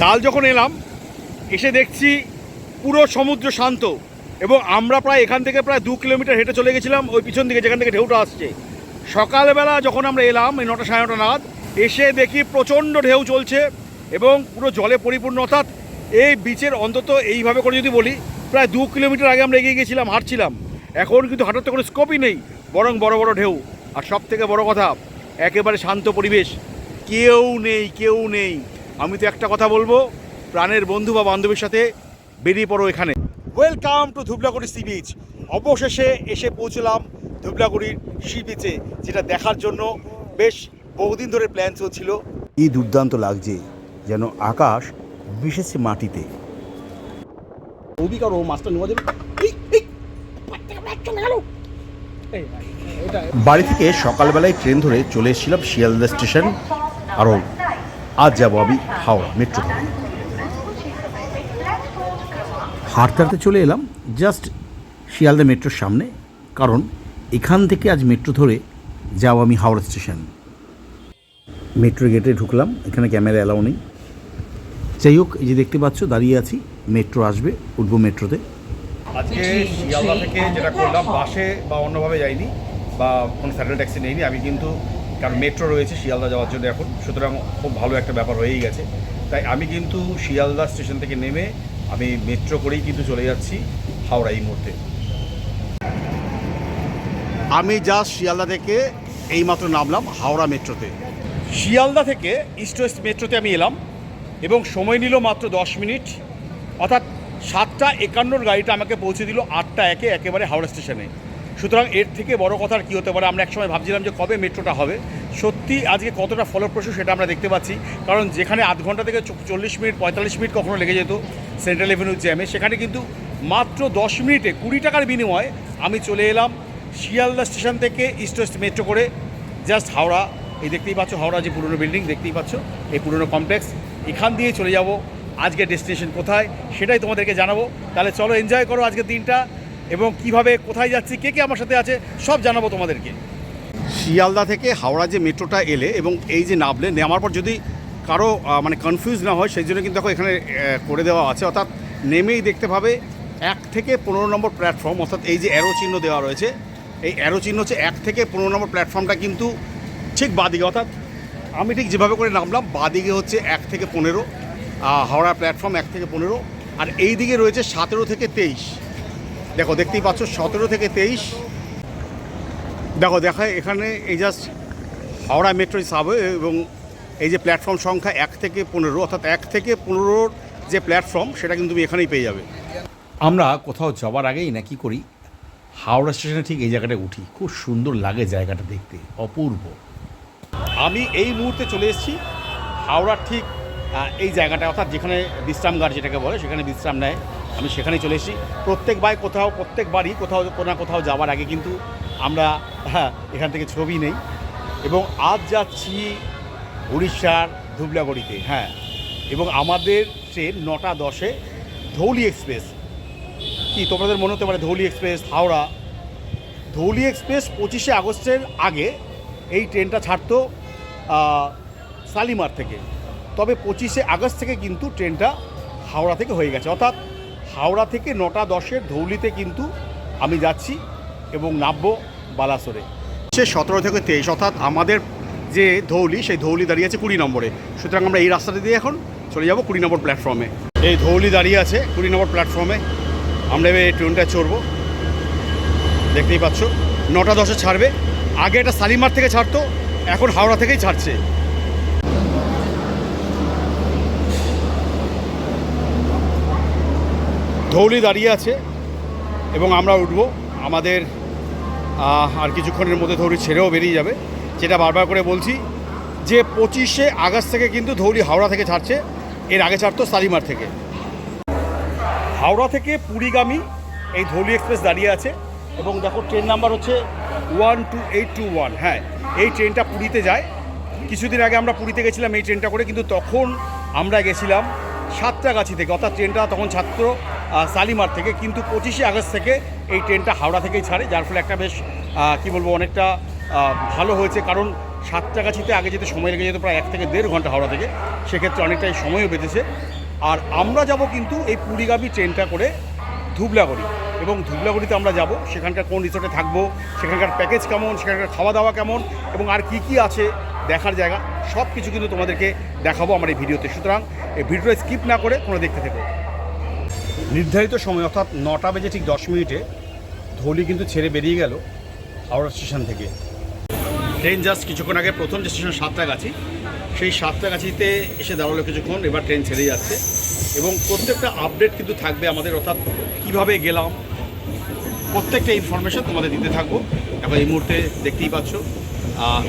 কাল যখন এলাম এসে দেখছি পুরো সমুদ্র শান্ত, এবং আমরা প্রায় এখান থেকে প্রায় 2 কিলোমিটার হেঁটে চলে গেছিলাম ওই পিছন দিকে যেখান থেকে ঢেউটা আসছে। সকালবেলা যখন আমরা এলাম এই 9টা সাড়ে 9টা নাগাদ এসে দেখি প্রচণ্ড ঢেউ চলছে এবং পুরো জলে পরিপূর্ণ। অর্থাৎ এই বিচের অন্তত এইভাবে করে যদি বলি প্রায় 2 কিলোমিটার আগে আমরা এগিয়ে গেছিলাম, হাঁটছিলাম। এখন কিন্তু হাঁটার তো কোনো স্কোপই নেই, বরং বড় বড় ঢেউ। আর সব থেকে বড় কথা একেবারে শান্ত পরিবেশ, কেউ নেই। আমি তো একটা কথা বলবো, প্রাণের বন্ধু বা বান্ধবীর সাথে বেরিয়ে পড়ো এখানে। Welcome to Dhublaguri sea beach. অবশেষে এসে পৌঁছলাম ধুবলাগুড়ির সি বিচে, যেটা দেখার জন্য বেশ বহুদিন ধরে প্ল্যান চলছিল। কি দুর্দান্ত লাগছে, যেন আকাশ মিশেছে মাটিতে। বাড়ি থেকে সকালবেলায় ট্রেন ধরে চলে এসেছিলাম শিয়ালদা স্টেশন, কারণ আজ যাবো আমি হাওড়া মেট্রো ধরে। হাঁটতে হাঁটতে চলে এলাম জাস্ট শিয়ালদা মেট্রোর সামনে, কারণ এখান থেকে আজ মেট্রো ধরে যাবো আমি হাওড়া স্টেশন। মেট্রো গেটে ঢুকলাম, এখানে ক্যামেরা অ্যালাউ নেই। যাই হোক, এই যে দেখতে পাচ্ছ দাঁড়িয়ে আছি, মেট্রো আসবে, উঠবো মেট্রোতে। আজকে শিয়ালদা থেকে যেটা করলাম, বাসে বা অন্যভাবে যাইনি বা কোনো স্যাটেলাইট ট্যাক্সি নেইনি আমি, কিন্তু কারণ মেট্রো রয়েছে শিয়ালদা যাওয়ার জন্য এখন, সুতরাং খুব ভালো একটা ব্যাপার হয়েই গেছে। তাই আমি কিন্তু শিয়ালদা স্টেশন থেকে নেমে আমি মেট্রো করেই কিন্তু চলে যাচ্ছি হাওড়া এই মুহূর্তে। আমি জাস্ট শিয়ালদা থেকে এইমাত্র নামলাম হাওড়া মেট্রোতে। শিয়ালদা থেকে ইস্ট ওয়েস্ট মেট্রোতে আমি এলাম এবং সময় নিল মাত্র 10 মিনিট, অর্থাৎ 7:51 গাড়িটা আমাকে পৌঁছে দিল 8:01 একেবারে হাওড়া স্টেশনে। সুতরাং এর থেকে বড় কথা আর কী হতে পারে। আমরা একসময় ভাবছিলাম যে কবে মেট্রোটা হবে, সত্যি আজকে কতটা ফলপ্রসূ সেটা আমরা দেখতে পাচ্ছি। কারণ যেখানে আধ ঘন্টা থেকে 40 মিনিট 45 মিনিট কখনো লেগে যেত সেন্ট্রাল এভিনিউ জ্যামে, সেখানে কিন্তু মাত্র 10 মিনিটে 20 টাকার বিনিময়ে আমি চলে এলাম শিয়ালদা স্টেশন থেকে ইস্ট ওয়েস্ট মেট্রো করে জাস্ট হাওড়া। এই দেখতেই পাচ্ছ হাওড়া যে পুরনো বিল্ডিং দেখতেই পাচ্ছ, এই পুরনো কমপ্লেক্স, এখান দিয়ে চলে যাব। আজকের ডেস্টিনেশন কোথায় সেটাই তোমাদেরকে জানাবো। তাহলে চলো এনজয় করো আজকের দিনটা, এবং কিভাবে কোথায় যাচ্ছি, কে আমার সাথে আছে সব জানাবো তোমাদেরকে। শিয়ালদা থেকে হাওড়া যে মেট্রোটা এলে এবং এই যে নামলে, নামার পর যদি কারো মানে কনফিউজ না হয় সেই জন্য কিন্তু দেখো এখানে করে দেওয়া আছে। অর্থাৎ নেমেই দেখতে পাবে 1 থেকে 15 নম্বর প্ল্যাটফর্ম, অর্থাৎ এই যে অ্যারো চিহ্ন দেওয়া রয়েছে, এই অ্যারো চিহ্ন হচ্ছে 1 থেকে 15 নম্বর প্ল্যাটফর্মটা কিন্তু ঠিক বাদিকে। অর্থাৎ আমি ঠিক যেভাবে করে নামলাম বাদিকে হচ্ছে 1 থেকে 15 হাওড়া প্ল্যাটফর্ম 1 থেকে 15, আর এই দিকে রয়েছে 17 থেকে 23। দেখো দেখতেই পাচ্ছ 17 থেকে 23। দেখো দেখায় এখানে এই জাস্ট হাওড়া মেট্রো সাবওয়ে, এবং এই যে প্ল্যাটফর্ম সংখ্যা 1 থেকে 15, অর্থাৎ 1 থেকে 15 যে প্ল্যাটফর্ম সেটা কিন্তু তুমি এখানেই পেয়ে যাবে। আমরা কোথাও যাওয়ার আগেই না কি করি, হাওড়া স্টেশনে ঠিক এই জায়গাটায় উঠি। খুব সুন্দর লাগে জায়গাটা দেখতে, অপূর্ব। আমি এই মুহূর্তে চলে এসেছি হাওড়ার ঠিক এই জায়গাটা, অর্থাৎ যেখানে বিশ্রামগার যেটাকে বলে, সেখানে বিশ্রাম নেয়, আমি সেখানেই চলে এসেছি। প্রত্যেকবারই কোথাও না কোথাও যাওয়ার আগে কিন্তু আমরা এখান থেকে ছবি নেই, এবং আজ যাচ্ছি উড়িষ্যার ধুবলাগুড়িতে। হ্যাঁ, এবং আমাদের ট্রেন 9:10-এ ধৌলি এক্সপ্রেস। কি তোমাদের মনে হতে পারে ধৌলি এক্সপ্রেস হাওড়া? ধৌলি এক্সপ্রেস 25শে আগস্টের আগে এই ট্রেনটা ছাড়তো শালিমার থেকে, তবে 25শে আগস্ট থেকে কিন্তু ট্রেনটা হাওড়া থেকে হয়ে গেছে। অর্থাৎ হাওড়া থেকে 9:10-এর ধৌলিতে কিন্তু আমি যাচ্ছি এবং নামবো বালাসোরে। সে 17 থেকে 23, অর্থাৎ আমাদের যে ধৌলি, সেই ধৌলি দাঁড়িয়ে আছে 20 নম্বরে। সুতরাং আমরা এই রাস্তাটা দিয়ে এখন চলে যাব 20 নম্বর প্ল্যাটফর্মে। এই ধৌলি দাঁড়িয়ে আছে 20 নম্বর প্ল্যাটফর্মে, আমরা এবার এই ট্রেনটা চড়বো। দেখতেই পাচ্ছ 9:10-এ ছাড়বে। আগে এটা শালিমার থেকে ছাড়তো, এখন হাওড়া থেকেই ছাড়ছে। ধৌলি দাঁড়িয়ে আছে এবং আমরা উঠবো। আমাদের আর কিছুক্ষণের মধ্যে ধৌলি ছেড়েও বেরিয়ে যাবে। যেটা বারবার করে বলছি যে 25শে আগস্ট থেকে কিন্তু ধৌলি হাওড়া থেকে ছাড়ছে, এর আগে ছাড়তো শালিমার থেকে। হাওড়া থেকে পুরীগামী এই ধৌলি এক্সপ্রেস দাঁড়িয়ে আছে, এবং দেখো ট্রেন নাম্বার হচ্ছে 12821। হ্যাঁ, এই ট্রেনটা পুরীতে যায়। কিছুদিন আগে আমরা পুরীতে গেছিলাম এই ট্রেনটা করে, কিন্তু তখন আমরা গেছিলাম সাঁতরাগাছি থেকে, অর্থাৎ ট্রেনটা তখন ছাত্র শালিমার থেকে। কিন্তু 25শে আগস্ট থেকে এই ট্রেনটা হাওড়া থেকেই ছাড়ে, যার ফলে একটা বেশ কী বলবো, অনেকটা ভালো হয়েছে। কারণ সাতটাগাছিতে আগে যেতে সময় লেগে যেত প্রায় 1 থেকে 1.5 ঘন্টা হাওড়া থেকে, সেক্ষেত্রে অনেকটাই সময়ও বেঁচেছে। আর আমরা যাব কিন্তু এই পুরীগামী ট্রেনটা করে ধুবলাগড়ি, এবং ধুবলাগড়িতে আমরা যাব, সেখানকার কোন রিসোর্টে থাকবো, সেখানকার প্যাকেজ কেমন, সেখানকার খাওয়া দাওয়া কেমন, এবং আর কি কি আছে দেখার জায়গা, সব কিছু কিন্তু তোমাদেরকে দেখাবো আমার এই ভিডিওতে। সুতরাং এই ভিডিওটা স্কিপ না করে কোনো দেখতে থেকো। নির্ধারিত সময় অর্থাৎ 9টা বেজে ঠিক 10 মিনিটে ধৌলি কিন্তু ছেড়ে বেরিয়ে গেল হাওড়া স্টেশন থেকে। ট্রেন জাস্ট কিছুক্ষণ আগে প্রথম যে স্টেশন সাতটাগাছি, সেই সাতটাগাছিতে এসে দাঁড়ালো কিছুক্ষণ, এবার ট্রেন ছেড়ে যাচ্ছে, এবং প্রত্যেকটা আপডেট কিন্তু থাকবে আমাদের, অর্থাৎ কীভাবে গেলাম প্রত্যেকটা ইনফরমেশান তোমাদের দিতে থাকবো। এখন এই মুহূর্তে দেখতেই পাচ্ছ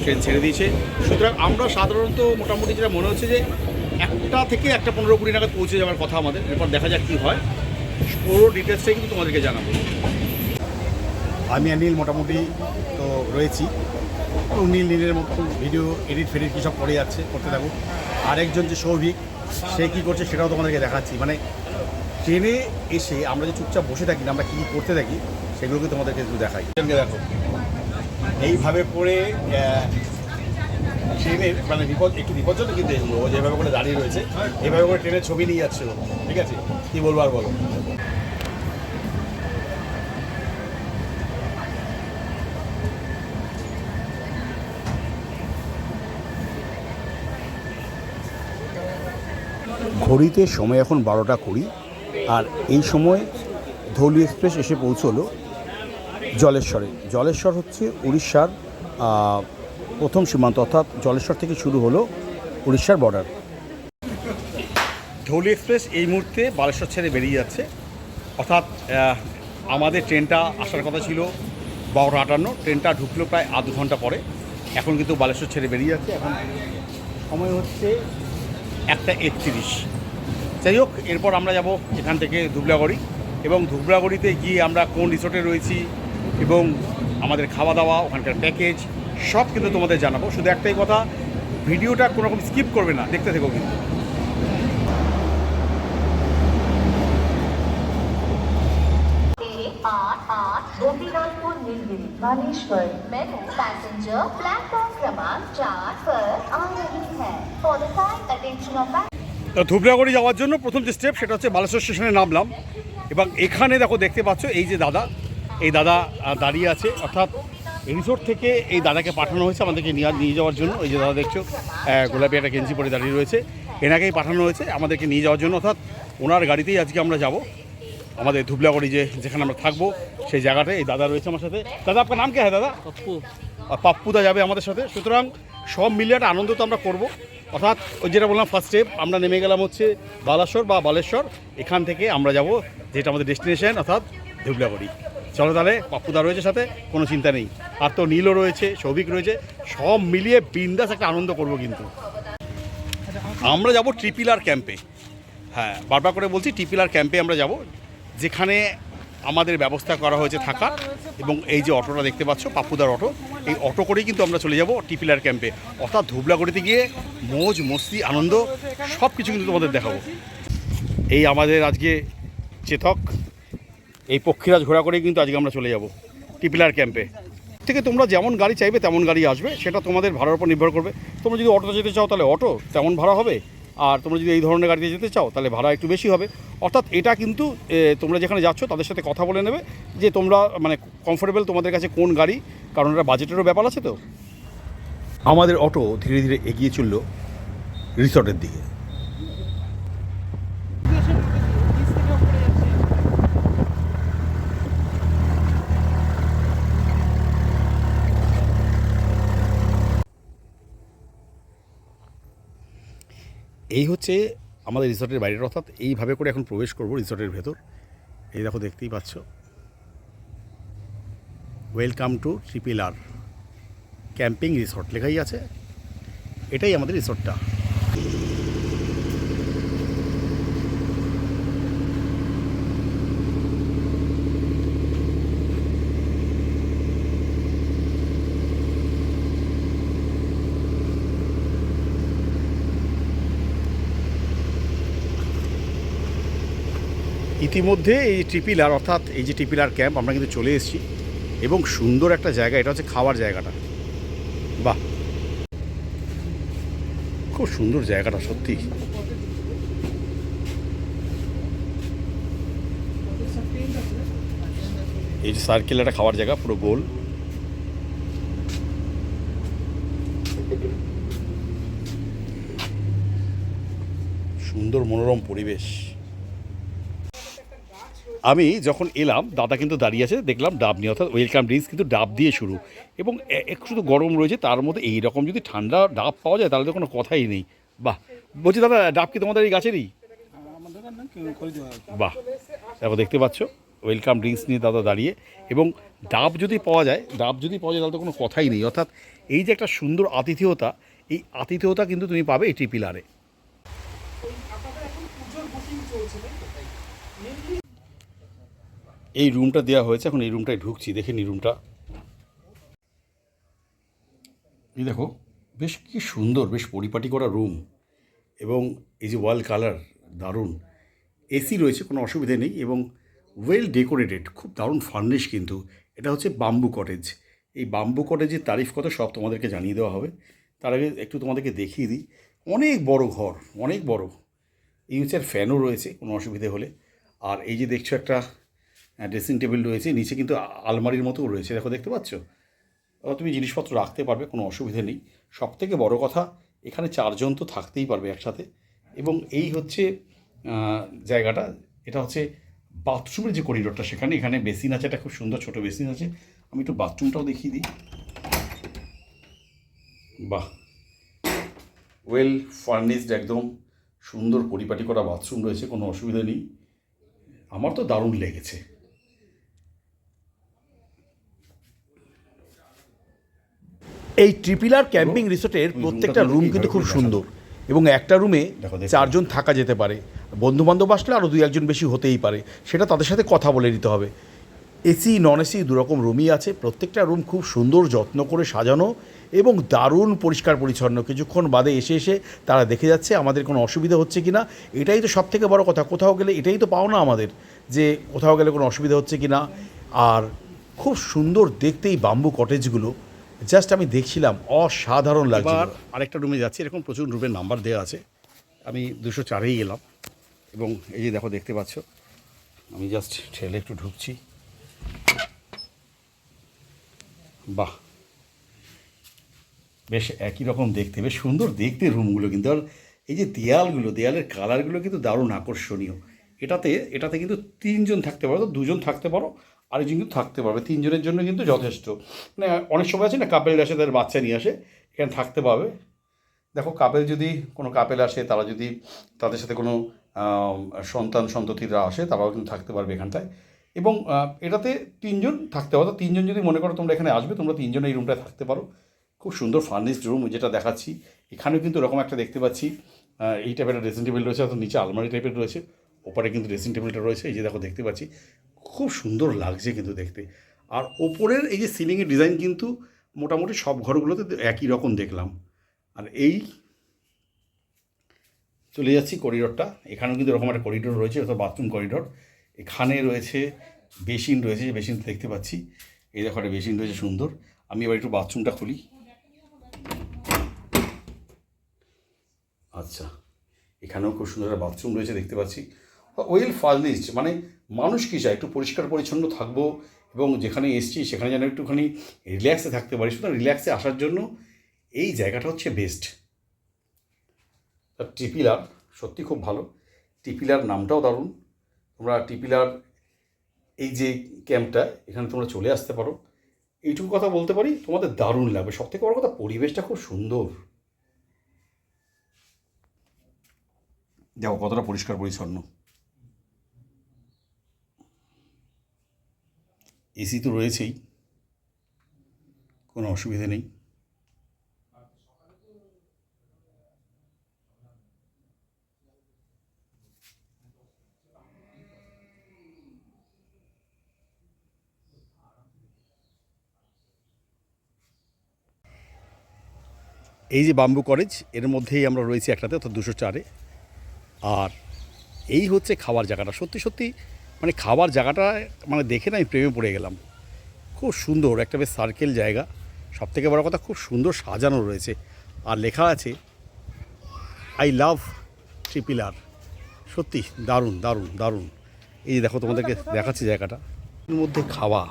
ট্রেন ছেড়ে দিয়েছে। সুতরাং আমরা সাধারণত মোটামুটি যেটা মনে হচ্ছে যে 1টা থেকে 1:15-20 নাগাদ পৌঁছে যাওয়ার কথা আমাদের। এরপর দেখা যাক কী হয়, পুরো ডিটেলসটাই কিন্তু তোমাদেরকে জানাবো। আমি আর নীল মোটামুটি তো রয়েছি, এবং নীলের মতো ভিডিও এডিট ফেডিট কী সব করে যাচ্ছে, করতে থাকুক। আরেকজন যে সৌভিক, সে কী করছে সেটাও তোমাদেরকে দেখাচ্ছি। মানে ট্রেনে এসে আমরা যে চুপচাপ বসে থাকি না, আমরা কী কী করতে থাকি সেগুলোকে তোমাদেরকে একটু দেখাই। দেখো এইভাবে করে ট্রেনের মানে একটু বিপজ্জনক কিন্তু এগুলো, যেভাবে করে দাঁড়িয়ে রয়েছে, এইভাবে করে ট্রেনের ছবি নিয়ে যাচ্ছিল। ঠিক আছে, কী বলবো আর বলো। ঘড়িতে সময় এখন 12টা 20, আর এই সময় ধৌলি এক্সপ্রেস এসে পৌঁছলো জলেশ্বরে। জলেশ্বর হচ্ছে উড়িষ্যার প্রথম সীমান্ত, অর্থাৎ জলেশ্বর থেকে শুরু হলো উড়িষ্যার বর্ডার। ধৌলি এক্সপ্রেস এই মুহূর্তে বালেশ্বর ছেড়ে বেরিয়ে যাচ্ছে, অর্থাৎ আমাদের ট্রেনটা আসার কথা ছিল 12:58, ট্রেনটা ঢুকলো প্রায় আধ ঘন্টা পরে। এখন কিন্তু বালেশ্বর ছেড়ে বেরিয়ে যাচ্ছে, এখন সময় হচ্ছে 1:31। যাই হোক, এরপর আমরা যাব এখান থেকে ধুবলাগড়ি, এবং ধুবলাগড়িতে গিয়ে আমরা কোন রিসোর্টে রয়েছি এবং আমাদের খাওয়া দাওয়া, ওখানকার প্যাকেজ সব কিন্তু তোমাদের জানাবো। শুধু একটাই কথা, ভিডিওটা কোনো রকম স্কিপ করবে না, দেখতে থেকো কিন্তু। Gopinathpur Nilgiri Baleshwar memo passenger platform क्रमांक 4 पर आ रही है। For the kind attention of তো ধুবলাগড়ি যাওয়ার জন্য প্রথম যে স্টেপ সেটা হচ্ছে বালেশ্বর স্টেশনে নামলাম, এবং এখানে দেখো দেখতে পাচ্ছ এই যে দাদা, এই দাদা দাঁড়িয়ে আছে, অর্থাৎ রিসোর্ট থেকে এই দাদাকে পাঠানো হয়েছে আমাদেরকে নিয়ে যাওয়ার জন্য। এই যে দাদা দেখছো গোলাপি একটা গেঞ্জি পরে দাঁড়িয়ে রয়েছে, এনাকেই পাঠানো হয়েছে আমাদেরকে নিয়ে যাওয়ার জন্য, অর্থাৎ ওনার গাড়িতেই আজকে আমরা যাব আমাদের ধুবলাগড়ি যেখানে আমরা থাকবো সেই জায়গাটায়। এই দাদা রয়েছে আমার সাথে। দাদা আপনার নাম কে হয় দাদা? পাপ্পু। পাপ্পুদা যাবে আমাদের সাথে। সুতরাং সব মিলিয়ে একটা আনন্দ তো আমরা করবো। অর্থাৎ ওই যেটা বললাম, ফার্স্ট স্টেপ আমরা নেমে গেলাম হচ্ছে বালাসর বা বালেশ্বর, এখান থেকে আমরা যাব যেটা আমাদের ডেস্টিনেশন, অর্থাৎ ধুবলাগড়ি। চলো তাহলে, পাপ্পুদা রয়েছে সাথে, কোনো চিন্তা নেই, আর তো নীলও রয়েছে, সৌভিক রয়েছে, সব মিলিয়ে বিন্দাস একটা আনন্দ করবো। কিন্তু আমরা যাব ট্রিপিলার ক্যাম্পে। হ্যাঁ, বারবার করে বলছি, ট্রিপিলার ক্যাম্পে আমরা যাব, যেখানে আমাদের ব্যবস্থা করা হয়েছে থাকার। এবং এই যে অটোটা দেখতে পাচ্ছ, পাপ্পুদার অটো, এই অটো করেই কিন্তু আমরা চলে যাব টিপিলার ক্যাম্পে, অর্থাৎ ধুবলাগড়িতে গিয়ে মৌজ মস্তি আনন্দ সব কিছু কিন্তু তোমাদের দেখাবো। এই আমাদের আজকে চেতক, এই পক্ষীরাজ ঘোরা করেই কিন্তু আজকে আমরা চলে যাব টিপিলার ক্যাম্পে। থেকে তোমরা যেমন গাড়ি চাইবে তেমন গাড়ি আসবে, সেটা তোমাদের ভাড়ার উপর নির্ভর করবে। তোমরা যদি অটোতে যেতে চাও তাহলে অটো, তেমন ভাড়া হবে। আর তোমরা যদি এই ধরনের গাড়িতে যেতে চাও তাহলে ভাড়া একটু বেশি হবে। অর্থাৎ এটা কিন্তু তোমরা যেখানে যাচ্ছ তাদের সাথে কথা বলে নেবে যে তোমরা মানে কমফোর্টেবল তোমাদের কাছে কোন গাড়ি, কারণ এটা বাজেটেরও ব্যাপার আছে। তো আমাদের অটো ধীরে ধীরে এগিয়ে চলল রিসর্টের দিকে। এই হচ্ছে আমাদের রিসর্টের বাইরের, অর্থাৎ এইভাবে করে এখন প্রবেশ করব রিসর্টের ভেতর। এই দেখো, দেখতেই পাচ্ছ, ওয়েলকাম টু ট্রিপিলার ক্যাম্পিং রিসর্ট লেখাই আছে। এটাই আমাদের রিসর্টটা। ইতিমধ্যে এই ট্রিপিলার, অর্থাৎ এই যে ট্রিপিলার ক্যাম্প, আমরা কিন্তু চলে এসেছি, এবং সুন্দর একটা জায়গা। এটা হচ্ছে খাওয়ার জায়গাটা। বাহ, খুব সুন্দর জায়গাটা সত্যি। এই যে সার্কেল একটা খাওয়ার জায়গা, পুরো গোল। সুন্দর মনোরম পরিবেশ। আমি যখন এলাম দাদা কিন্তু দাঁড়িয়ে আছে, দেখলাম ডাব নিয়ে, অর্থাৎ ওয়েলকাম ড্রিঙ্কস কিন্তু ডাব দিয়ে শুরু, এবং একটু তো গরম রয়েছে, তার মধ্যে এই রকম যদি ঠান্ডা ডাব পাওয়া যায় তাহলে তো কোনো কথাই নেই। বাহ, বলছি দাদা ডাব কি তোমাদের এই গাছেরই? বাহ, দেখো দেখতে পাচ্ছ ওয়েলকাম ড্রিঙ্কস নিয়ে দাদা দাঁড়িয়ে, এবং ডাব যদি পাওয়া যায় তাহলে তো কোনো কথাই নেই। অর্থাৎ এই যে একটা সুন্দর আতিথেয়তা, এই আতিথেয়তা কিন্তু তুমি পাবে এই ট্রিপিলারে। এই রুমটা দেওয়া হয়েছে, এখন এই রুমটায় ঢুকছি, দেখে নি রুমটা। এই দেখো বেশ কি সুন্দর, বেশ পরিপাটি করা রুম, এবং এই যে ওয়াল কালার দারুণ, এসি রয়েছে, কোনো অসুবিধে নেই, এবং ওয়েল ডেকোরেটেড, খুব দারুণ ফার্নিশ। কিন্তু এটা হচ্ছে বাম্বু কটেজ। এই বাম্বু কটেজের তারিফ কত সব তোমাদেরকে জানিয়ে দেওয়া হবে। তার আগে একটু তোমাদেরকে দেখিয়ে দিই, অনেক বড় ঘর, অনেক বড়। এই হচ্ছে আর ফ্যানও রয়েছে কোনো অসুবিধে হলে। আর এই যে দেখছো একটা ড্রেসিং টেবিল রয়েছে, নিচে কিন্তু আলমারির মতোও রয়েছে, দেখো দেখতে পাচ্ছ। তুমি জিনিসপত্র রাখতে পারবে, কোনো অসুবিধে নেই। সবথেকে বড় কথা, এখানে 4 জন তো থাকতেই পারবে একসাথে। এবং এই হচ্ছে জায়গাটা, এটা হচ্ছে বাথরুমের যে করিডোরটা, এখানে বেসিন আছে, একটা খুব সুন্দর ছোট বেসিন আছে। আমি একটু বাথরুমটাও দেখিয়ে দিই। বাহ, ওয়েল ফার্নিশড, একদম সুন্দর পরিপাটি করা বাথরুম রয়েছে, কোনো অসুবিধা নেই। আমার তো দারুণ লেগেছে। এই ট্রিপিলার ক্যাম্পিং রিসোর্টের প্রত্যেকটা রুম কিন্তু খুব সুন্দর, এবং একটা রুমে 4 জন থাকা যেতে পারে। বন্ধুবান্ধব আসলে আরও 2-1 জন বেশি হতেই পারে, সেটা তাদের সাথে কথা বলে নিতে হবে। এসি নন এসি দুরকম রুমই আছে, প্রত্যেকটা রুম খুব সুন্দর যত্ন করে সাজানো এবং দারুণ পরিষ্কার পরিচ্ছন্ন। কিছুক্ষণ বাদে এসে তারা দেখে যাচ্ছে আমাদের কোনো অসুবিধা হচ্ছে কি না। এটাই তো সবথেকে বড় কথা, কোথাও গেলে এটাই তো পাও না আমাদের, যে কোথাও গেলে কোনো অসুবিধা হচ্ছে কি না। আর খুব সুন্দর দেখতে এই বাম্বু কটেজগুলো, জাস্ট আমি দেখছিলাম, অসাধারণ লাগছে। এবার আরেকটা রুমে যাচ্ছি, এরকম প্রচুর রুমের নাম্বার দেওয়া আছে। আমি 204-এই এলাম, এবং এই যে দেখো দেখতে পাচ্ছ, আমি জাস্ট ঠেলে একটু ঢুকছি। বাহ, বেশ একই রকম দেখতে, বেশ সুন্দর দেখতে রুমগুলো কিন্তু। আর এই যে দেয়ালের কালারগুলো কিন্তু দারুণ আকর্ষণীয়। এটাতে কিন্তু 3 জন থাকতে পারো, তো 2 জন থাকতে পারো, আরেকজন কিন্তু থাকতে পারবে। 3 জনের জন্য কিন্তু যথেষ্ট। মানে অনেক সময় আছে না, কাপেল আসে তাদের বাচ্চা নিয়ে আসে, এখানে থাকতে পারবে। দেখো কোনো কাপেল আসে, তারা যদি তাদের সাথে কোনো সন্ততিরা আসে, তারাও কিন্তু থাকতে পারবে এখানটায়। এবং এটাতে 3 জন থাকতে পারো। 3 জন যদি মনে করো তোমরা এখানে আসবে, তোমরা 3 জন এই রুমটায় থাকতে পারো। খুব সুন্দর ফার্নিশড রুম যেটা দেখাচ্ছি। এখানেও কিন্তু এরকম একটা দেখতে পাচ্ছি, এই টাইপের একটা ড্রেসিং টেবিল রয়েছে, অর্থাৎ নিচে আলমারি টাইপের রয়েছে, ওপরে কিন্তু ড্রেসিং টেবিলটা রয়েছে। এই যে দেখো দেখতে পাচ্ছি, খুব সুন্দর লাগছে কিন্তু দেখতে। আর ওপরের এই যে সিলিংয়ের ডিজাইন কিন্তু মোটামুটি সব ঘরগুলোতে একই রকম দেখলাম। আর এই চলে যাচ্ছি করিডোরটা, এখানেও কিন্তু এরকম একটা করিডোর রয়েছে, অর্থাৎ বাথরুম করিডোর। এখানে রয়েছে বেসিন রয়েছে, যে বেসিন দেখতে পাচ্ছি, এই দেখো একটা বেসিন রয়েছে সুন্দর। আমি এবার একটু বাথরুমটা খুলি। আচ্ছা, এখানেও খুব সুন্দর একটা বাথরুম রয়েছে দেখতে পাচ্ছি। ওয়েল ফার্নিশড, মানে মানুষ কি চায়, একটু পরিষ্কার পরিচ্ছন্ন থাকবো, এবং যেখানে এসছি সেখানে যেন একটুখানি রিল্যাক্সে থাকতে পারি। সুতরাং রিল্যাক্সে আসার জন্য এই জায়গাটা হচ্ছে বেস্ট। ট্রিপিলার সত্যি খুব ভালো। ট্রিপিলার নামটাও দারুণ। তোমরা ট্রিপিলার এই যে ক্যাম্পটা, এখানে তোমরা চলে আসতে পারো। এইটুকু কথা বলতে পারি, তোমাদের দারুণ লাগবে। সবথেকে বড় কথা, পরিবেশটা খুব সুন্দর। দেখো কতটা পরিষ্কার পরিচ্ছন্ন। এসি তো রয়েছেই, কোনো অসুবিধে নেই। এই যে বাম্বু কটেজ, এর মধ্যেই আমরা রয়েছি একটাতে, অর্থাৎ 204-এ। আর এই হচ্ছে খাওয়ার জায়গাটা। সত্যি সত্যি মানে খাওয়ার জায়গাটা মানে দেখে না আমি প্রেমে পড়ে গেলাম। খুব সুন্দর একটা বেশ সার্কেল জায়গা। সবথেকে বড় কথা, খুব সুন্দর সাজানো রয়েছে। আর লেখা আছে আই লাভ ট্রিপিলার, সত্যি দারুণ দারুণ দারুণ। এই দেখো তোমাদেরকে দেখাচ্ছি জায়গাটা, এর মধ্যে খাওয়া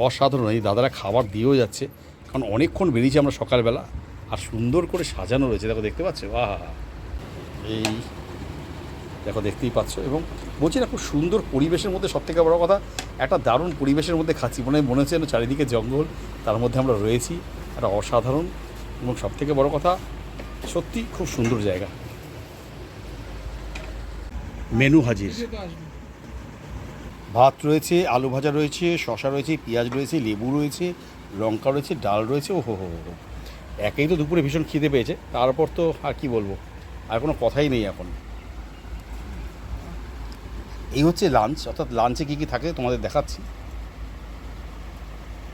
অসাধারণ। এই দাদারা খাবার দিয়েও যাচ্ছে, কারণ অনেকক্ষণ বেরিয়েছি আমরা সকালবেলা, আর সুন্দর করে সাজানো রয়েছে, দেখো দেখতে পাচ্ছ, বাহ এই দেখো দেখতেই পাচ্ছ। এবং বলছি না, খুব সুন্দর পরিবেশের মধ্যে, সবথেকে বড় কথা একটা দারুণ পরিবেশের মধ্যে খাচ্ছি, মনে হচ্ছে যেন চারিদিকে জঙ্গল, তার মধ্যে আমরা রয়েছি, একটা অসাধারণ। এবং সবথেকে বড় কথা সত্যি খুব সুন্দর জায়গা। মেনু হাজির, ভাত রয়েছে, আলু ভাজা রয়েছে, শশা রয়েছে, পেঁয়াজ রয়েছে, লেবু রয়েছে, লঙ্কা রয়েছে, ডাল রয়েছে। ও হো হো হো, একেই তো দুপুরে ভীষণ খিদে পেয়েছে, তারপর তো আর কি বলবো, আর কোনো কথাই নেই এখন। এই হচ্ছে লাঞ্চ, অর্থাৎ লাঞ্চে কী কী থাকে তোমাদের দেখাচ্ছি।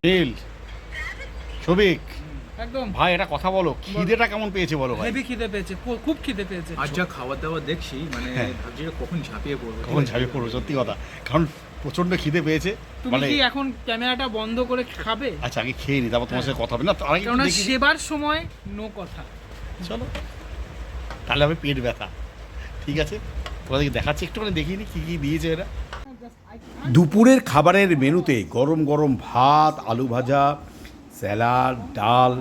নীল, সবিক, একদম ভাই এটা কথা বলো, খিদেটা কেমন পেয়েছে বলো ভাই? হেভি খিদে পেয়েছে, খুব খিদে পেয়েছে। আর যা খাবার দাবার দেখছি, মানে হ্যাঁ। ভাবছি যে কখন ঝাঁপিয়ে পড়বো। কখন ঝাঁপিয়ে পড়বো, সত্যি কথা, কারণ প্রচণ্ড খিদে পেয়েছে। তুমি মানে কি এখন ক্যামেরাটা বন্ধ করে খাবে? আচ্ছা আগে খেয়ে নি, তারপর তোমার সাথে কথা হবে না, তার আগে একটু কারণ দেখি। সেবার সময় নো কথা। চলো তাহলে আমি পেট ব্যথা, ঠিক আছে তোমাদেরকে দেখাচ্ছি, একটুখানি দেখিয়ে নি কী কী দিয়েছে এরা। দুপুরের খাবারের মেনুতে গরম গরম ভাত, আলু ভাজা, স্যালাড, ডাল,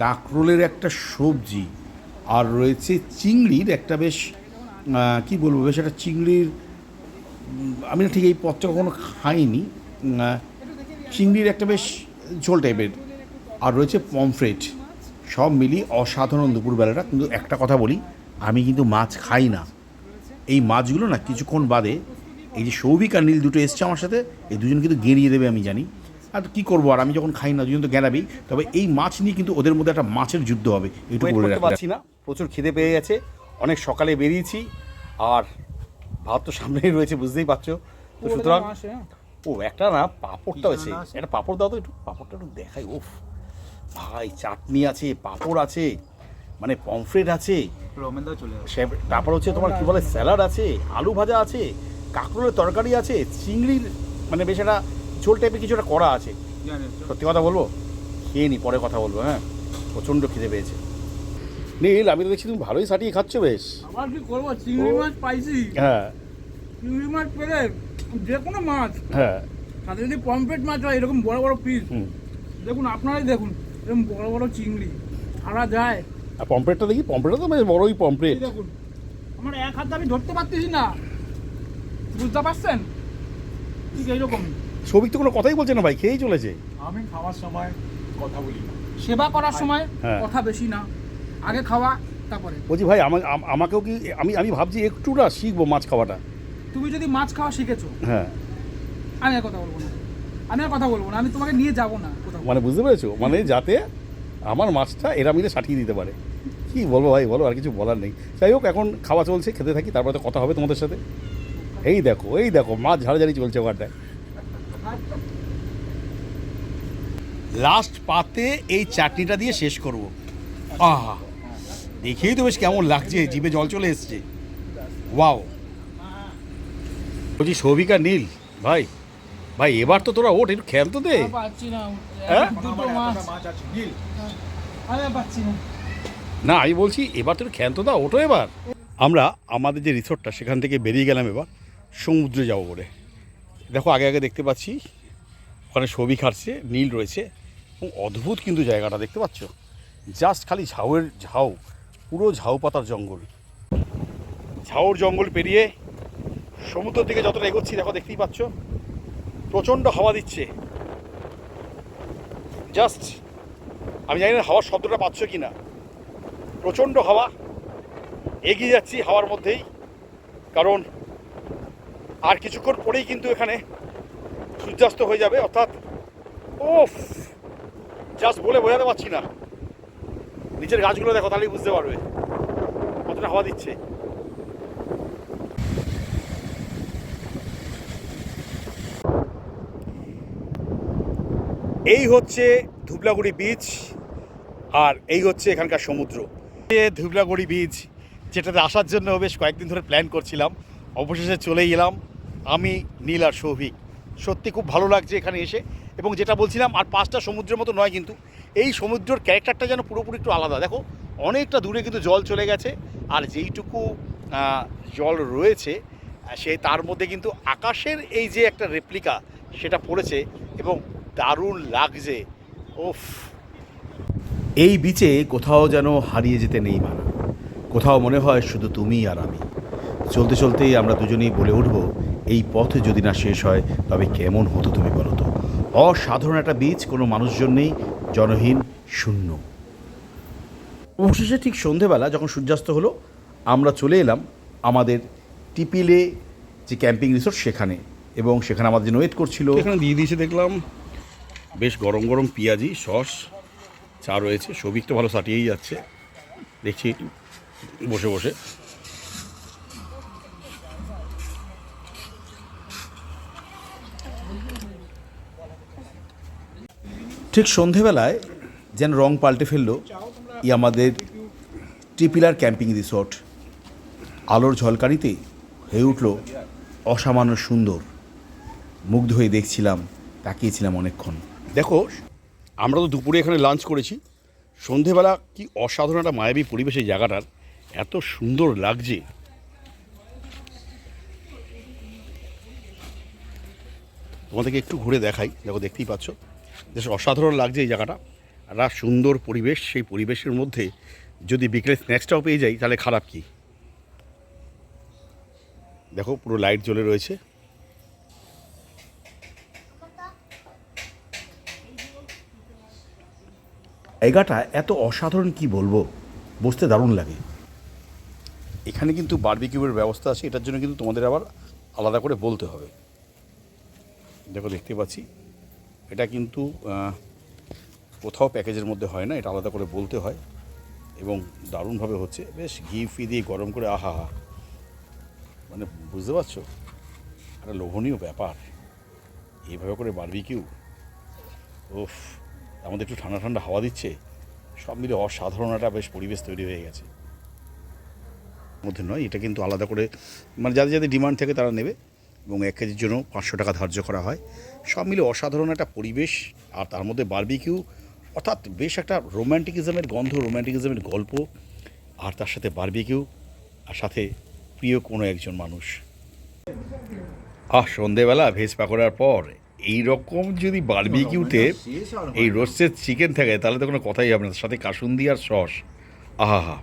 কাঁকরোলের একটা সবজি, আর রয়েছে চিংড়ির একটা বেশ কি বলবো, বেশ একটা চিংড়ির, আমি না ঠিক এই পথটা কখনো খাইনি, চিংড়ির একটা বেশ ঝোল টাইপের, আর রয়েছে পমফ্রেট। সব মিলিয়ে অসাধারণ দুপুরবেলাটা। কিন্তু একটা কথা বলি, আমি কিন্তু মাছ খাই না। এই মাছগুলো না কিছুক্ষণ বাদে, এই যে সৌভিক আর নীল দুটো এসছে আমার সাথে, এই দুজন কিন্তু গেঁড়িয়ে দেবে আমি জানি। আর কী করবো, আর আমি যখন খাই না দুজন তো গেঁড়াবেই। তবে এই মাছ নিয়ে কিন্তু ওদের মধ্যে একটা মাছের যুদ্ধ হবে, এইটুকু বলে রাখতে পারছি না। প্রচুর খিদে পেয়ে গেছে, অনেক সকালে বেরিয়েছি, আর ভাত তো সামনেই রয়েছে বুঝতেই পারছো। তো সুতরাং ও একটা না পাঁপড়টা হয়েছে, একটা পাঁপড় দাও তো, একটু পাঁপড়টা একটু দেখাই। ওফ ভাই, চাটনি আছে, পাঁপড় আছে, মানে পমফ্রেট আছে, রমেনদাও চলে যাবে। তারপর হচ্ছে তোমার কি বলে স্যালাড আছে, আলু ভাজা আছে, কাঁকরোলের তরকারি আছে, চিংড়ির মানে বেশ একটা ঝোল টাইপের কিছু একটা করা আছে। সত্যি কথা বলবো, খেয়ে নি, পরে কথা বলবো। হ্যাঁ, প্রচণ্ড খিদে পেয়েছে। নীল, আমি তো দেখছি তুমি ভালোই সাটিয়ে খাচ্ছ বেশ। আবার কি করবো, চিংড়ি মাছ পাইছি। হ্যাঁ চিংড়ি মাছ পেলে যে কোনো মাছ, হ্যাঁ, সাথে যদি পমফ্রেট মাছ হয় এরকম বড় বড় পিস, দেখুন আপনারাই দেখুন, এরকম বড় বড় চিংড়ি ছাড়া যায়। আর পমফ্রেটটা দেখি, পমফ্রেটটা তো বেশ বড়ই পমফ্রেট। এই দেখুন, আমার এক হাতে আমি ধরতে পারতেছি না, বুঝতে পারছেন? ঠিক এইরকমই। সবিক তো কোনো কথাই বলছে না ভাই, খেয়েই চলেছে। আমি খাওয়ার সময় কথা বলি না। সেবা করার সময় হ্যাঁ। কথা বেশি না, আগে খাওয়া তারপরে। বলছি ভাই, আমাকেও কি, আমি ভাবছি একটু না শিখবো মাছ খাওয়াটা। তুমি যদি মাছ খাওয়া শিখেছো, হ্যাঁ, আমি আর কথা বলবো না, আমি তোমাকে নিয়ে যাবো না কোথাও। মানে বুঝতে পেরেছো, মানে যাতে আমার মাছটা এরা মিলে সাটিয়ে দিতে পারে। কি বলবো ভাই, বলো, আর কিছু বলার নেই। যাই হোক, এখন খাওয়া চলছে, খেতে থাকি, তারপরে তো কথা হবে তোমাদের সাথে। এই দেখো মাছ ঝাড়াঝাড়ি চলছে ওখানটায়। লাস্ট পাতে এই চাটনিটা দিয়ে শেষ করব। আহা, দেখেই তো বেশ কেমন লাগছে, জিভে জল চলে এসছে। ওয়াও, বলছি সৌভিকা, নীল ভাই, এবার তো তোরা ওঠ, একটু খেয়াল তো দে। পাচ্ছি না, হ্যাঁ? দুটো মাছ মাছ আছে নীল। আমি পাচ্ছি না। না, আমি বলছি এবার তো একটু ক্ষান্ত দাও, ওঠো এবার। আমরা আমাদের যে রিসোর্টটা সেখান থেকে বেরিয়ে গেলাম এবার সমুদ্রে যাবো বলে। দেখো আগে দেখতে পাচ্ছি ওখানে ছবি খাটছে, নীল রয়েছে, এবং অদ্ভুত কিন্তু জায়গাটা দেখতে পাচ্ছ, জাস্ট খালি ঝাউয়ের ঝাউ, পুরো ঝাউ পাতার জঙ্গল। ঝাউর জঙ্গল পেরিয়ে সমুদ্রের দিকে যতটা এগোচ্ছি, দেখো দেখতেই পাচ্ছ প্রচণ্ড হাওয়া দিচ্ছে। জাস্ট আমি জানি না হাওয়ার শব্দটা পাচ্ছ কি না, প্রচণ্ড হাওয়া। এগিয়ে যাচ্ছি হাওয়ার মধ্যেই, কারণ আর কিছুক্ষণ পরেই কিন্তু এখানে সূর্যাস্ত হয়ে যাবে। অর্থাৎ ওফ, জাস্ট বলে বোঝাতে পারছি না। নিচের গাছগুলো দেখো, তাহলেই বুঝতে পারবে কতটা হাওয়া দিচ্ছে। এই হচ্ছে ধুবলাগুড়ি বিচ, আর এই হচ্ছে এখানকার সমুদ্র। ধুবলাগুড়ি বিচ, যেটাতে আসার জন্য বেশ কয়েকদিন ধরে প্ল্যান করছিলাম, অবশেষে চলেই এলাম আমি, নীল আর সৌভিক। সত্যি খুব ভালো লাগছে এখানে এসে। এবং যেটা বলছিলাম, আর পাঁচটা সমুদ্রের মতো নয়, কিন্তু এই সমুদ্রের ক্যারেক্টারটা যেন পুরোপুরি একটু আলাদা। দেখো অনেকটা দূরে কিন্তু জল চলে গেছে, আর যেইটুকু জল রয়েছে সেই তার মধ্যে কিন্তু আকাশের এই যে একটা রেপ্লিকা সেটা পড়েছে এবং দারুণ লাগছে। ওফ, এই বিচে কোথাও যেন হারিয়ে যেতে নেই মানা, কোথাও মনে হয় শুধু তুমি আর আমি। চলতে চলতেই আমরা দুজনেই বলে উঠব, এই পথ যদি না শেষ হয় তবে কেমন হতো তুমি বলো তো। অসাধারণ একটা বিচ, কোনো মানুষজন নেই, জনহীন, শূন্য। অবশেষে ঠিক সন্ধেবেলা যখন সূর্যাস্ত হলো আমরা চলে এলাম আমাদের টিপিলে যে ক্যাম্পিং রিসোর্ট সেখানে, এবং সেখানে আমাদের জন্য ওয়েট করছিল। এখানে দিয়ে দিয়েছে দেখলাম বেশ গরম গরম পেঁয়াজি, সস, চা রয়েছে। সবিক তো ভালো সাটিয়েই যাচ্ছে দেখছি বসে বসে। ঠিক সন্ধেবেলায় যেন রং পাল্টে ফেললো আমাদের ট্রিপিলার ক্যাম্পিং রিসোর্ট। আলোর ঝলকানিতে হয়ে উঠল অসামান্য সুন্দর। মুগ্ধ হয়ে দেখছিলাম, তাকিয়েছিলাম অনেকক্ষণ। দেখো, আমরা তো দুপুরে এখানে লাঞ্চ করেছি, সন্ধেবেলা কি অসাধারণ একটা মায়াবী পরিবেশ এই জায়গাটার, এত সুন্দর লাগছে। তোমাদেরকে একটু ঘুরে দেখাই, দেখো দেখতেই পাচ্ছ বেশ অসাধারণ লাগছে এই জায়গাটা। একটা সুন্দর পরিবেশ, সেই পরিবেশের মধ্যে যদি বিকেলে স্ন্যাক্সটাও পেয়ে যাই তাহলে খারাপ কি। দেখো পুরো লাইট জ্বলে রয়েছে। জায়গাটা এত অসাধারণ কি বলবো, বসতে দারুণ লাগে। এখানে কিন্তু বারবিকিউয়ের ব্যবস্থা আছে, এটার জন্য কিন্তু তোমাদের আবার আলাদা করে বলতে হবে। দেখো দেখতে পাচ্ছি এটা কিন্তু কোথাও প্যাকেজের মধ্যে হয় না, এটা আলাদা করে বলতে হয় এবং দারুণভাবে হচ্ছে। বেশ ঘি ফি দিয়ে গরম করে, আহা হা, মানে বুঝতে পারছো একটা লোভনীয় ব্যাপার। এইভাবে করে বারবিকিউ, ওফ, আমাদের একটু ঠান্ডা ঠান্ডা হাওয়া দিচ্ছে, সব মিলে অসাধারণ একটা বেশ পরিবেশ তৈরি হয়ে গেছে। মধ্যে নয়, এটা কিন্তু আলাদা করে মানে যাদের যাদের ডিমান্ড থাকে তারা নেবে, এবং 1 কেজির জন্য 500 টাকা ধার্য করা হয়। সব মিলে অসাধারণ একটা পরিবেশ, আর তার মধ্যে বারবিকিউ, অর্থাৎ বেশ একটা রোম্যান্টিকিজমের গন্ধ, রোম্যান্টিকিজমের গল্প, আর তার সাথে বারবিকিউ, আর সাথে প্রিয় কোনো একজন মানুষ। সন্ধেবেলা ভেজ পাকোড়ার পর এই রকম যদি বারবিকিউতে এই রোস্টেড চিকেন থাকে তাহলে তো কোনো কথাই হবে না, তার সাথে কাসুন্দি আর সস, আহা হা।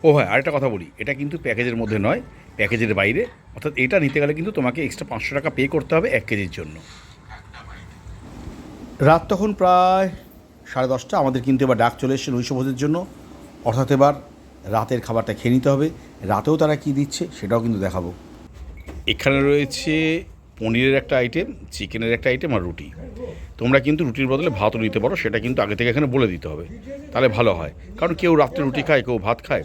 ও হ্যাঁ, আরেকটা কথা বলি, এটা কিন্তু প্যাকেজের মধ্যে নয়, প্যাকেজের বাইরে। অর্থাৎ এটা নিতে গেলে কিন্তু তোমাকে এক্সট্রা 500 টাকা পে করতে হবে 1 কেজির জন্য। রাত তখন প্রায় 10:30। আমাদের কিন্তু এবার ডাক চলে এসেছে নৈশভোজের জন্য, অর্থাৎ এবার রাতের খাবারটা খেয়ে নিতে হবে। রাতেও তারা কী দিচ্ছে সেটাও কিন্তু দেখাবো। এখানে রয়েছে পনিরের একটা আইটেম, চিকেনের একটা আইটেম আর রুটি। তোমরা কিন্তু রুটির বদলে ভাতও নিতে পারো, সেটা কিন্তু আগে থেকে এখানে বলে দিতে হবে, তাহলে ভালো হয়। কারণ কেউ রাত্রে রুটি খায়, কেউ ভাত খায়।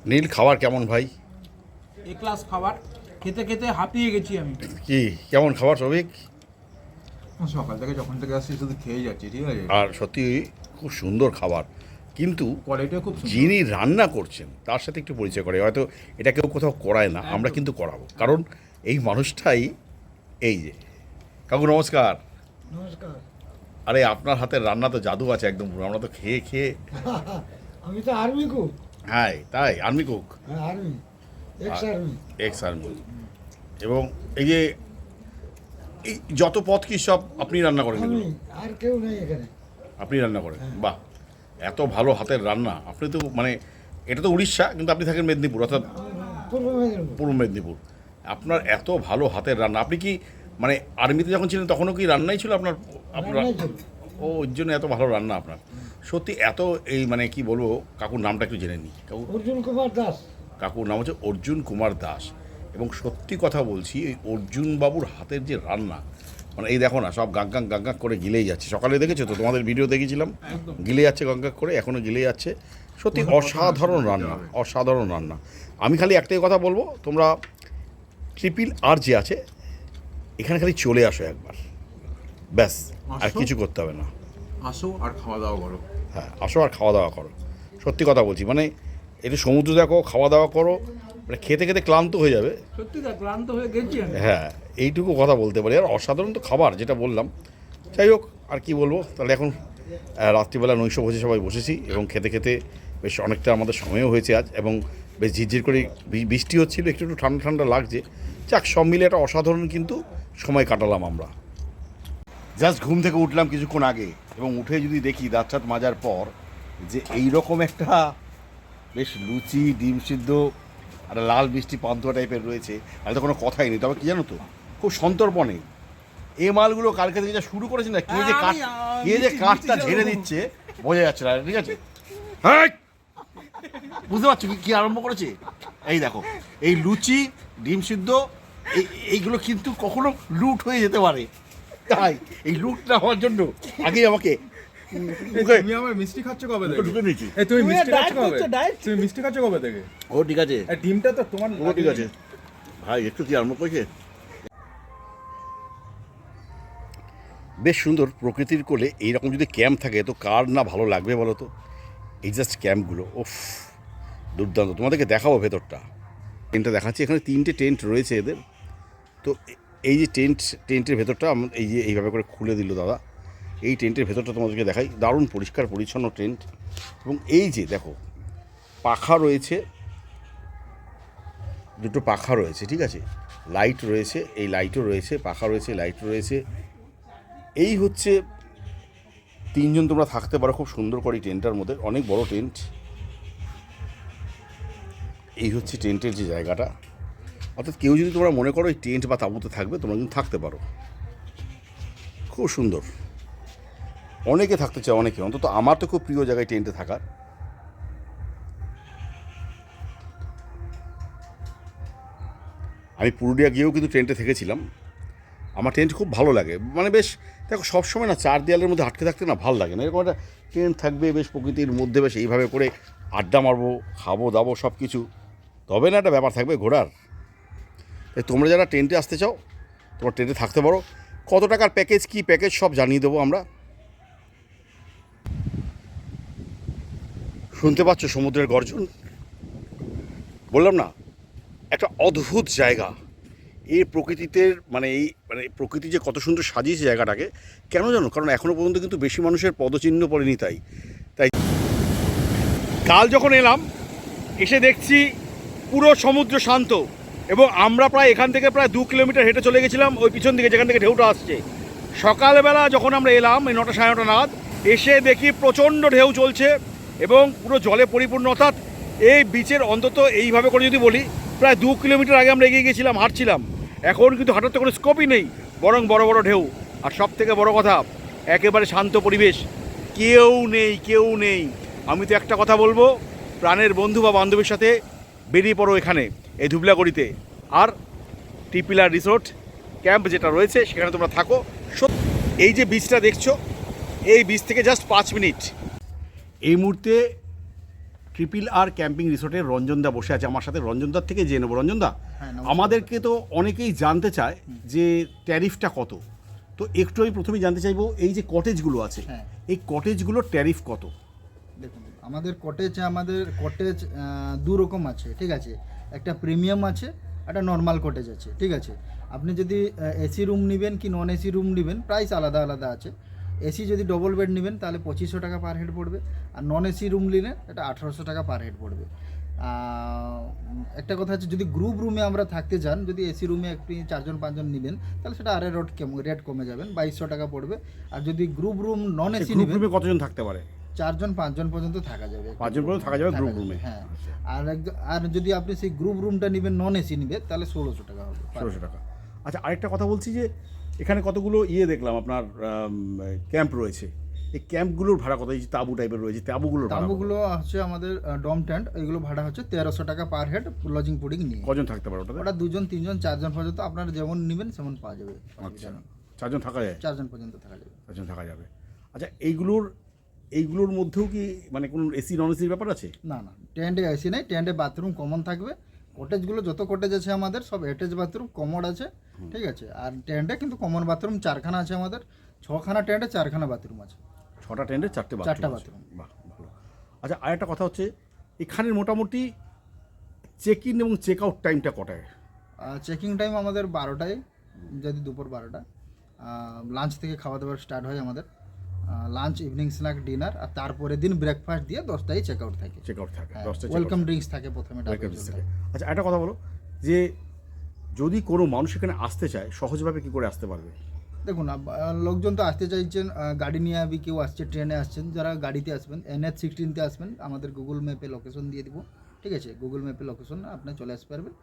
নীল, খাবার কেমন ভাই? এ ক্লাস খাবার, খেতে খেতে হাঁপিয়ে গেছি আমি। কি কেমন খাবার সবিক? সকাল থেকে যখন থেকে আসছি শুধু খেয়ে যাচ্ছি, ঠিক আছে। আর সত্যি খুব সুন্দর খাবার, কিন্তু কোয়ালিটিও খুব সুন্দর। যিনি রান্না করছেন তার সাথে একটু পরিচয় করে, হয়তো এটা কেউ কোথাও করায় না, আমরা কিন্তু করাবো। কারণ এই মানুষটাই, এই যে কাকু নমস্কার। নমস্কার। আরে আপনার হাতের রান্না তো জাদু আছে একদম, আমরা তো খেয়ে খেয়ে। আমি তো আর্মি কুক। হ্যাঁ তাই, আর্মি কুক, হ্যাঁ army, ex army. Ex army. এবং এই যে এই যত পদ কি সব আপনি রান্না করেন? আমি, এগুলো আর কেউ নেই এখানে। আপনি রান্না করেন? বাহ, এত ভালো হাতের রান্না। আপনি তো মানে এটা তো উড়িষ্যা, কিন্তু আপনি থাকেন মেদিনীপুর, অর্থাৎ পূর্ব মেদিনীপুর। পূর্ব মেদিনীপুর। আপনার এত ভালো হাতের রান্না, আপনি কি মানে আর্মিতে যখন ছিলেন তখনও কি রান্নাই ছিল আপনার? আপনার রান্নাই ছিল। ও, ওর জন্য এত ভালো রান্না আপনার। সত্যি এত এই মানে কি বলবো, কাকুর নামটা একটু জেনে নিই। কাকু, অর্জুন কুমার দাস। কাকুর নাম হচ্ছে অর্জুন কুমার দাস। এবং সত্যি কথা বলছি, এই অর্জুন বাবুর হাতের যে রান্না, মানে এই দেখো না, সব গাঁক গাঁক গাঁক গাঁক করে গিলেই যাচ্ছে। সকালে দেখেছো তো, তোমাদের ভিডিও দেখেছিলাম, গিলে যাচ্ছে গাঁক গাঁক করে, এখনও গিলে যাচ্ছে। সত্যি অসাধারণ রান্না, অসাধারণ রান্না। আমি খালি একটাই কথা বলবো, তোমরা ট্রিপল আর যে আছে এখানে খালি চলে আসো একবার, ব্যাস, আর কিছু করতে হবে না। আসো আর খাওয়া দাওয়া করো। হ্যাঁ, আসো আর খাওয়া দাওয়া করো। সত্যি কথা বলছি, মানে একটু সমুদ্র দেখো, খাওয়া দাওয়া করো, মানে খেতে খেতে ক্লান্ত হয়ে যাবে। সত্যি তো ক্লান্ত হয়ে গেছি আমি। হ্যাঁ, এইটুকু কথা বলতে পারি। আর অসাধারণ তো খাবার, যেটা বললাম। যাই হোক, আর কি বলবো, তাহলে এখন রাত্রিবেলা নৈশ ভোজে সবাই বসেছি এবং খেতে খেতে বেশ অনেকটা আমাদের সময়ও হয়েছে আজ, এবং বেশ ঝিরঝির করে বৃষ্টি হচ্ছিল, একটু একটু ঠান্ডা ঠান্ডা লাগছে। যাক, সব মিলে একটা অসাধারণ কিন্তু সময় কাটালাম আমরা। জাস্ট ঘুম থেকে উঠলাম কিছুক্ষণ আগে, এবং উঠে যদি দেখি দাঁত টাত মাজার পর যে এই রকম একটা বেশ লুচি, ডিম সিদ্ধ আর লাল মিষ্টি পান্তুয়া টাইপের রয়েছে, তাহলে তো কোনো কথাই নেই। তবে কী জানো তো, খুব সন্তর্পণে এই মালগুলো কালকে থেকে যা শুরু করেছে না, কে যে কাঠটা ঝেড়ে দিচ্ছে বোঝা যাচ্ছে না। ঠিক আছে, হ্যাঁ, বুঝতে পারছো কি আরম্ভ করেছে? এই দেখো, এই লুচি, ডিম সিদ্ধ, এইগুলো কিন্তু কখনো লুট হয়ে যেতে পারে। তাই এই লুটটা হওয়ার জন্য আগেই আমাকে তুমি আমার মিষ্টি খাচ্ছ কবে থেকে? ঢুকে নিয়েছি। তুমি মিষ্টি খাচ্ছ কবে? তুমি মিষ্টি খাচ্ছ কবে থেকে? ও ঠিক আছে, ডিমটা তো তোমার। ও ঠিক আছে ভাই, একটু কি আরম্ভ করেছে। বেশ সুন্দর প্রকৃতির কোলে এইরকম যদি ক্যাম্প থাকে তো কার না ভালো লাগবে বলো তো। এই জাস্ট ক্যাম্পগুলো ওফ, দুর্দান্ত। তোমাদেরকে দেখাবো ভেতরটা। টেন্টটা দেখাচ্ছি, এখানে 3টে টেন্ট রয়েছে এদের। তো এই যে টেন্টের ভেতরটা এই যে এইভাবে করে খুলে দিল দাদা, এই টেন্টের ভেতরটা তোমাদেরকে দেখাই। দারুণ পরিষ্কার পরিচ্ছন্ন টেন্ট, এবং এই যে দেখো পাখা রয়েছে, 2টো পাখা রয়েছে, ঠিক আছে, লাইট রয়েছে, এই লাইটও রয়েছে, পাখা রয়েছে, লাইট রয়েছে। এই হচ্ছে 3জন তোমরা থাকতে পারো খুব সুন্দর করে টেন্টটার মধ্যে, অনেক বড় টেন্ট। এই হচ্ছে টেন্টের যে জায়গাটা, অর্থাৎ কেউ যদি তোমরা মনে করো এই টেন্ট বা তাঁবুতে থাকবে, তোমরা কিন্তু থাকতে পারো। খুব সুন্দর, অনেকে থাকতে চায়, অনেকে, অন্তত আমার তো খুব প্রিয় জায়গায় টেন্টে থাকার। আমি পুরুলিয়া গিয়েও কিন্তু টেন্টে থেকেছিলাম। আমার টেন্ট খুব ভালো লাগে, মানে বেশ দেখো সবসময় না 4 দেয়ালের মধ্যে আটকে থাকতে না ভালো লাগে না। এরকম একটা টেন্ট থাকবে বেশ প্রকৃতির মধ্যে, বেশ এইভাবে করে আড্ডা মারবো, খাবো দাবো সব কিছু, তবে না একটা ব্যাপার থাকবে ঘোরার। তাই তোমরা যারা টেন্টে আসতে চাও, তোমরা টেন্টে থাকতে পারো। কত টাকার প্যাকেজ, কী প্যাকেজ সব জানিয়ে দেবো আমরা। শুনতে পাচ্ছ সমুদ্রের গর্জন? বললাম না, একটা অদ্ভুত জায়গা। এই প্রকৃতিতে মানে প্রকৃতি যে কত সুন্দর সাজিয়েছে জায়গাটাকে, কেন জানো? কারণ এখনও পর্যন্ত কিন্তু বেশি মানুষের পদচিহ্ন পড়েনি। তাই কাল যখন এলাম, এসে দেখছি পুরো সমুদ্র শান্ত, এবং আমরা প্রায় এখান থেকে প্রায় 2 কিলোমিটার হেঁটে চলে গেছিলাম ওই পিছন দিকে, যেখান থেকে ঢেউটা আসছে। সকালবেলা যখন আমরা এলাম এই 9টা সাড়ে 9টা নাগাদ, এসে দেখি প্রচণ্ড ঢেউ চলছে এবং পুরো জলে পরিপূর্ণ। অর্থাৎ এই বিচের অন্তত এইভাবে করে যদি বলি, প্রায় 2 কিলোমিটার আগে আমরা এগিয়ে গেছিলাম, হাঁটছিলাম। এখন কিন্তু হাঁটার তো কোনো স্কোপই নেই, বরং বড় বড় ঢেউ। আর সব থেকে বড় কথা, একেবারে শান্ত পরিবেশ, কেউ নেই। আমি তো একটা কথা বলবো, প্রাণের বন্ধু বা বান্ধবীর সাথে বেরিয়ে পড়ো এখানে, এই ধুবলাগড়িতে। আর টিপিলার রিসোর্ট ক্যাম্প যেটা রয়েছে সেখানে তোমরা থাকো। এই যে বিচটা দেখছো, এই বিচ থেকে জাস্ট 5 মিনিট। এই মুহূর্তে ট্রিপল আর ক্যাম্পিং রিসোর্টের রঞ্জনদা বসে আছে আমার সাথে। রঞ্জনদার থেকে জেনে নেবো। রঞ্জনদা, আমাদেরকে তো অনেকেই জানতে চায় যে ট্যারিফটা কত, তো একটু আমি প্রথমেই জানতে চাইবো এই যে কটেজগুলো আছে, এই কটেজগুলোর ট্যারিফ কত? দেখুন, আমাদের কটেজ 2 রকম আছে, ঠিক আছে। একটা প্রিমিয়াম আছে, একটা নর্মাল কটেজ আছে, ঠিক আছে। আপনি যদি এসি রুম নেবেন কি নন এসি রুম নেবেন, প্রাইস আলাদা আলাদা আছে। এসি যদি ডবল বেড নেবেন তাহলে 2500 টাকা পার হেড পড়বে, আর নন এসি রুম নিলে এটা 1800 টাকা পার হেড পড়বে। একটা কথা আছে, যদি গ্রুপ রুমে আমরা থাকতে চান, যদি এসি রুমে আপনি 4জন-5জন নেবেন তাহলে সেটা আরে রেট কমে যাবেন, 2200 টাকা পড়বে। আর যদি group room non AC group রুমে কতজন থাকতে পারে? 4জন-5জন পর্যন্ত থাকা যাবে। 5জন পর্যন্ত থাকা যাবে গ্রুপ রুমে, হ্যাঁ। আর যদি আপনি সেই গ্রুপ রুমটা নেবেন নন এসি নেবেন তাহলে 1600 টাকা হবে। 1600 টাকা। আচ্ছা, আরেকটা কথা বলছি যে এখানে কতগুলো দেখলাম আপনার ক্যাম্প রয়েছে, এই ক্যাম্পগুলোর ভাড়া কত? এই যে তাঁবু টাইপের রয়েছে, তাঁবুগুলো হচ্ছে আমাদের ডম টেন্ট, এগুলো ভাড়া হচ্ছে 1300 টাকা পার হেড, লজিং পুডিং নিয়ে। কজন থাকতে পারে ওটা? 2জন, 3জন, 4জন পর্যন্ত আপনারা যেমন নেবেন সেমন পাওয়া যাবে। আচ্ছা, 4জন থাকা যায়? 4জন পর্যন্ত থাকা যাবে। 4জন থাকা যাবে। আচ্ছা, এইগুলোর মধ্যেও কি মানে কোনো এসি নন এসির ব্যাপার আছে? না, টেন্টে এসি নেই, টেন্টে বাথরুম কমন থাকবে। কটেজগুলো যত কটেজ আছে আমাদের সব অ্যাটাচ বাথরুম কমন আছে, ঠিক আছে। আর টেন্টে কিন্তু কমন বাথরুম 4খানা আছে আমাদের। 6খানা টেন্টে 4খানা বাথরুম আছে। 6টা টেন্টে 4টে বাথরুম। বাহ, ভালো। আচ্ছা, আরেকটা কথা হচ্ছে, এখানের মোটামুটি চেক ইন এবং চেক আউট টাইমটা কটায়? চেকিং টাইম আমাদের 12টায়, যদি দুপুর 12টা। লাঞ্চ থেকে খাওয়া দাওয়া স্টার্ট হয় আমাদের। লাঞ্চ, ইভিনিং স্ন্যাক, ডিনার, আর তারপরে দিন ব্রেকফাস্ট দিয়ে 10টায় চেক আউট থাকে। চেক আউট থাকে, 10টায় ওয়েলকাম ড্রিঙ্কস থাকে প্রথমে ডাবের ওয়েলকাম জল থাকে। থাকে। আচ্ছা, একটা কথা বলো যে যদি কোনো মানুষ এখানে আসতে চায় সহজভাবে কি করে আসতে পারবে? দেখুন লোকজন তো আসতে চাইছেন গাড়ি নিয়ে, কেউ আসছে ট্রেনে আসছেন, যারা গাড়িতে আসবেন NH-16 আসবেন, আমাদের গুগল ম্যাপে লোকেশন দিয়ে দিব, ঠিক আছে? গুগল ম্যাপে লোকেশন আপনি চলে আসতে পারবেন।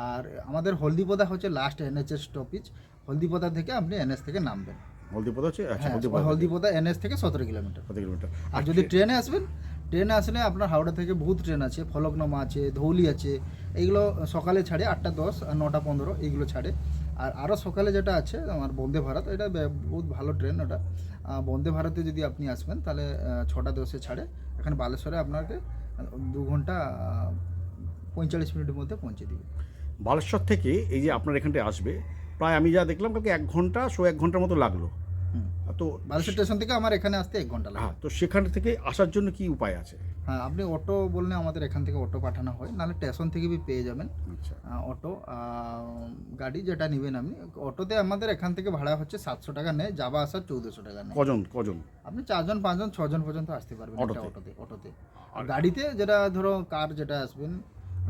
আর আমাদের হলদিপোদা হচ্ছে লাস্ট NH স্টপেজ, হলদিপোদা থেকে আপনি NH থেকে নামবেন। হলদিপোদা হচ্ছে, আচ্ছা, হ্যাঁ, হলদিপোদা NH থেকে 17 কিলোমিটার। 17 কিলোমিটার। আর যদি ট্রেনে আসবেন, ট্রেনে আসলে আপনার হাওড়া থেকে বহুত ট্রেন আছে, ফলকনামা আছে, ধৌলি আছে, এইগুলো সকালে ছাড়ে 8:10 আর 9:15 এইগুলো ছাড়ে। আর আরও সকালে যেটা আছে আমার বন্দে ভারত, এটা বহুত ভালো ট্রেন ওটা। বন্দে ভারতে যদি আপনি আসবেন তাহলে 6:10 ছাড়ে, এখানে বালেশ্বরে আপনাকে 2 ঘন্টা 45 মিনিটের মধ্যে পৌঁছে দিবে। বালেশ্বর থেকে এই যে আপনার এখানটায় আসবে প্রায় আমি যা দেখলাম কালকে 1 ঘন্টা 1 ঘন্টার মতো লাগলো। তো বালেশ্বর স্টেশন থেকে আমার এখানে আসতে 1 ঘন্টা লাগে। হ্যাঁ, তো সেখান থেকে আসার জন্য কি উপায় আছে? হ্যাঁ, আপনি অটো বললে আমাদের এখান থেকে অটো পাঠানো হয়, নাহলে স্টেশন থেকে পেয়ে যাবেন আচ্ছা, অটো। গাড়ি যেটা নেবেন আপনি, অটোতে আমাদের এখান থেকে ভাড়া হচ্ছে 700 টাকা নেয়, যাওয়া আসার 1400 টাকা নেয়। কজন? আপনি 4 জন 5 জন 6 জন পর্যন্ত আসতে পারবেন অটোতে? একটা অটোতে। আর গাড়িতে যেটা ধরো কার যেটা আসবেন,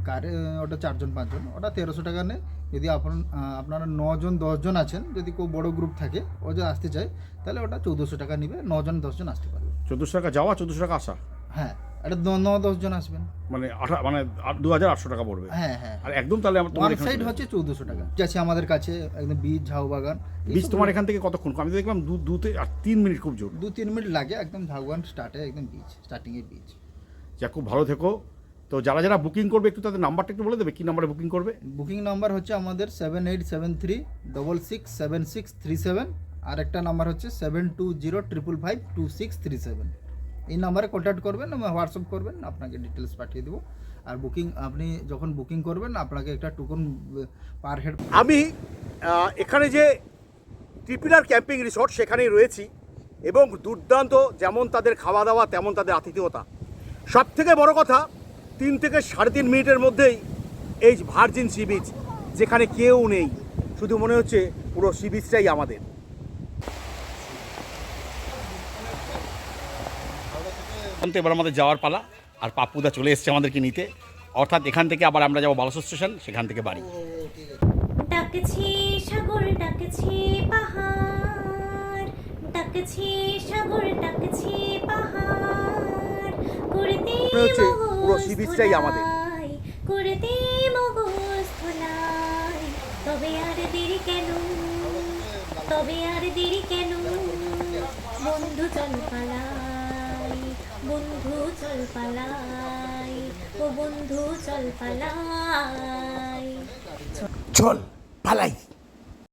কারে ওটা 4 জন 5 জন, ওটা 1300 টাকা নেয়। যদি আপনারা 9 জন 10 জন আছেন, যদি কেউ বড় গ্রুপ থাকে ও যে আসতে চায়, তাহলে ওটা 1400 টাকা নিবে, 9 জন 10 জন আসতে পারবে। 1400 টাকা যাওয়া, 1400 টাকা আসা, হ্যাঁ, এটা 9-10 জন আসবেন, মানে 2800 টাকা পড়বে। হ্যাঁ হ্যাঁ। আর একদম তাহলে আমার তোমার ওয়ান এখানে সাইড হচ্ছে 1400 টাকা। আছে আমাদের কাছে একদম বীজ, ঝাউ বাগান। বীজ তোমার এখান থেকে কতক্ষণ? আমি তো দেখলাম 2-3 মিনিট খুব জোর। 2-3 মিনিট লাগে, একদম ঝাউ বাগান স্টার্টে, একদম বীজ, স্টার্টিংয়ে বীজ। যা, খুব ভালো থেকো। তো যারা বুকিং করবে একটু তাদের নাম্বারটা একটু বলে দেবে, কী নাম্বারে বুকিং করবে? বুকিং নাম্বার হচ্ছে আমাদের 7873666637, আর একটা নাম্বার হচ্ছে 7205552637। এই নাম্বারে কন্ট্যাক্ট করবেন, হোয়াটসঅ্যাপ করবেন, আপনাকে ডিটেলস পাঠিয়ে দেবো। আর আপনি যখন বুকিং করবেন আপনাকে একটা টোকন পার হেড। আমি এখানে যে ট্রিপিলার ক্যাম্পিং রিসর্ট সেখানেই রয়েছি, এবং দুর্দান্ত যেমন তাদের খাওয়া দাওয়া তেমন তাদের আতিথেয়তা। সব থেকে বড় কথা, 3 থেকে 3.5 মিনিটের মধ্যেই এই ভার্জিন সি বিচ, যেখানে কেউ নেই, শুধু মনে হচ্ছে পুরো সি বিচটাই আমাদের। এবার আমাদের যাওয়ার পালা, আর পাপ্পুদা চলে এসছে আমাদেরকে নিতে, অর্থাৎ এখান থেকে আবার আমরা যাবো বালাসর স্টেশন, সেখান থেকে বাড়ি। ডাকছে সাগর, ডাকছে পাহাড়, ডাকছে সাগর, ডাকছে পাহাড়, করতে পুরো সি বিচটাই আমাদের। করতে মগজ ধোলাই, তবে আর দেরি কেন, তবে আর দেরি কেন, বন্ধু চল পালাই, বন্ধু চল পালাই, ও বন্ধু চল পালাই, চল পালাই।